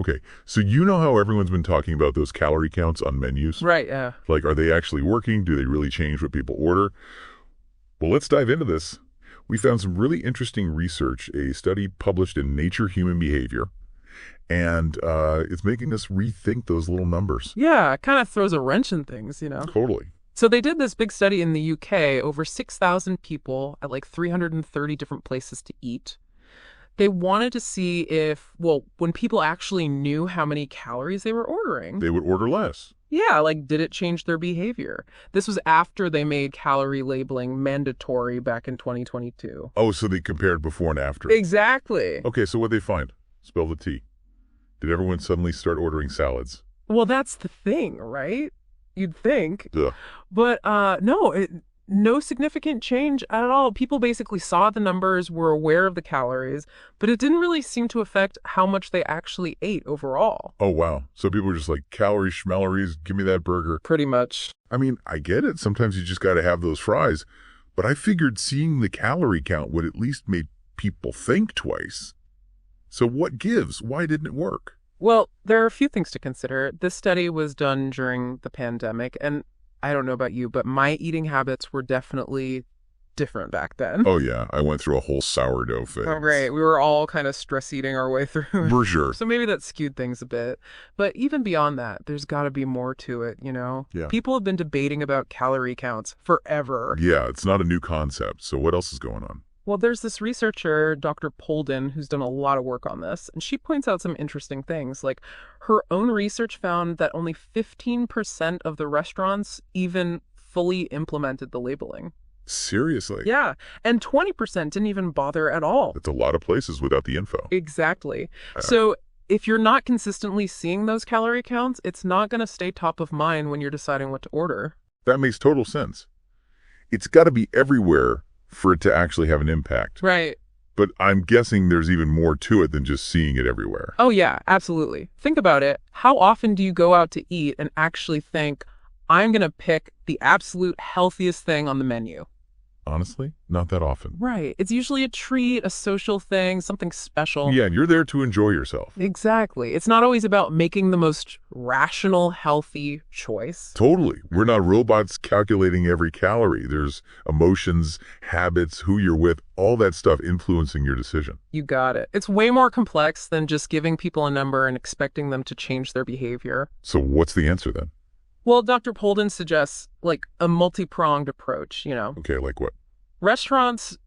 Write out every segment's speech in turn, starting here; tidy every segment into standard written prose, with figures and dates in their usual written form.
Okay, so you know how everyone's been talking about those calorie counts on menus? Right, yeah. Like, are they actually working? Do they really change what people order? Well, let's dive into this. We found some really interesting research, a study published in Nature Human Behaviour, and it's making us rethink those little numbers. Yeah, it kind of throws a wrench in things, Totally. So they did this big study in the UK, over 6,000 people at like 330 different places to eat. They wanted to see if, when people actually knew how many calories they were ordering. They would order less. Yeah, like, did it change their behavior? This was after they made calorie labeling mandatory back in 2022. Oh, so they compared before and after. Exactly. Okay, so what'd they find? Spill the tea. Did everyone suddenly start ordering salads? Well, that's the thing, right? You'd think. Ugh. But no, no significant change at all. People basically saw the numbers, were aware of the calories, but it didn't really seem to affect how much they actually ate overall. Oh, wow. So people were just like, calories, schmalories, give me that burger. Pretty much. I mean, I get it. Sometimes you just got to have those fries. But I figured seeing the calorie count would at least make people think twice. So what gives? Why didn't it work? Well, there are a few things to consider. This study was done during the pandemic, and I don't know about you, but my eating habits were definitely different back then. Oh, yeah. I went through a whole sourdough phase. Oh, right. We were all kind of stress eating our way through. For sure. So maybe that skewed things a bit. But even beyond that, there's got to be more to it, Yeah. People have been debating about calorie counts forever. Yeah, it's not a new concept. So what else is going on? Well, there's this researcher, Dr. Polden, who's done a lot of work on this, and she points out some interesting things. Like, her own research found that only 15% of the restaurants even fully implemented the labeling. Seriously? Yeah, and 20% didn't even bother at all. That's a lot of places without the info. Exactly. So if you're not consistently seeing those calorie counts, it's not going to stay top of mind when you're deciding what to order. That makes total sense. It's got to be everywhere for it to actually have an impact. Right. But I'm guessing there's even more to it than just seeing it everywhere. Oh, yeah, absolutely. Think about it. How often do you go out to eat and actually think, I'm going to pick the absolute healthiest thing on the menu? Honestly, not that often. Right. It's usually a treat, a social thing, something special. Yeah, and you're there to enjoy yourself. Exactly. It's not always about making the most rational, healthy choice. Totally. We're not robots calculating every calorie. There's emotions, habits, who you're with, all that stuff influencing your decision. You got it. It's way more complex than just giving people a number and expecting them to change their behavior. So what's the answer then? Well, Dr. Polden suggests, like, a multi-pronged approach, Okay, like what? Restaurants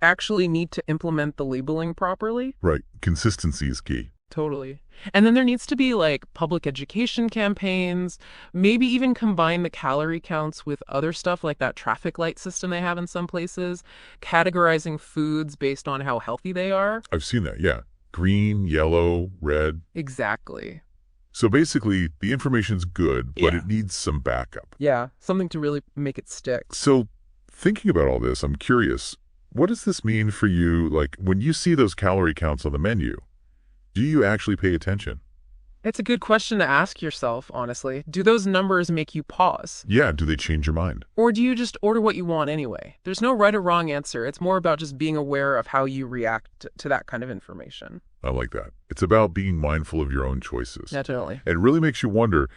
actually need to implement the labeling properly. Right. Consistency is key. Totally. And then there needs to be, like, public education campaigns, maybe even combine the calorie counts with other stuff like that traffic light system they have in some places, categorizing foods based on how healthy they are. I've seen that, yeah. Green, yellow, red. Exactly. So basically, the information's good, but Yeah. it needs some backup. Yeah, something to really make it stick. So thinking about all this, I'm curious, what does this mean for you? Like, when you see those calorie counts on the menu, do you actually pay attention? It's a good question to ask yourself, honestly. Do those numbers make you pause? Yeah, do they change your mind? Or do you just order what you want anyway? There's no right or wrong answer. It's more about just being aware of how you react to that kind of information. I like that. It's about being mindful of your own choices. Definitely. It really makes you wonder,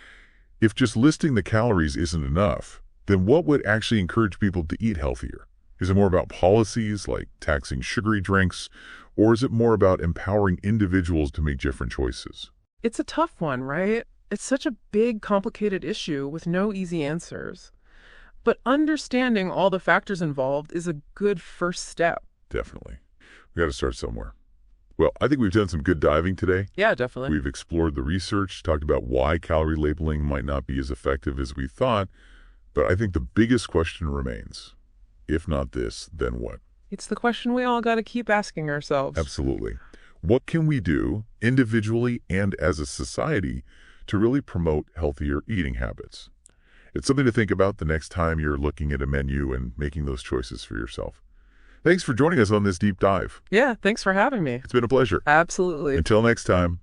if just listing the calories isn't enough, then what would actually encourage people to eat healthier? Is it more about policies like taxing sugary drinks, or is it more about empowering individuals to make different choices? It's a tough one, right? It's such a big, complicated issue with no easy answers. But understanding all the factors involved is a good first step. Definitely. We got to start somewhere. Well, I think we've done some good diving today. Yeah, definitely. We've explored the research, talked about why calorie labeling might not be as effective as we thought, but I think the biggest question remains. If not this, then what? It's the question we all got to keep asking ourselves. Absolutely. What can we do, individually and as a society, to really promote healthier eating habits? It's something to think about the next time you're looking at a menu and making those choices for yourself. Thanks for joining us on this deep dive. Yeah, thanks for having me. It's been a pleasure. Absolutely. Until next time.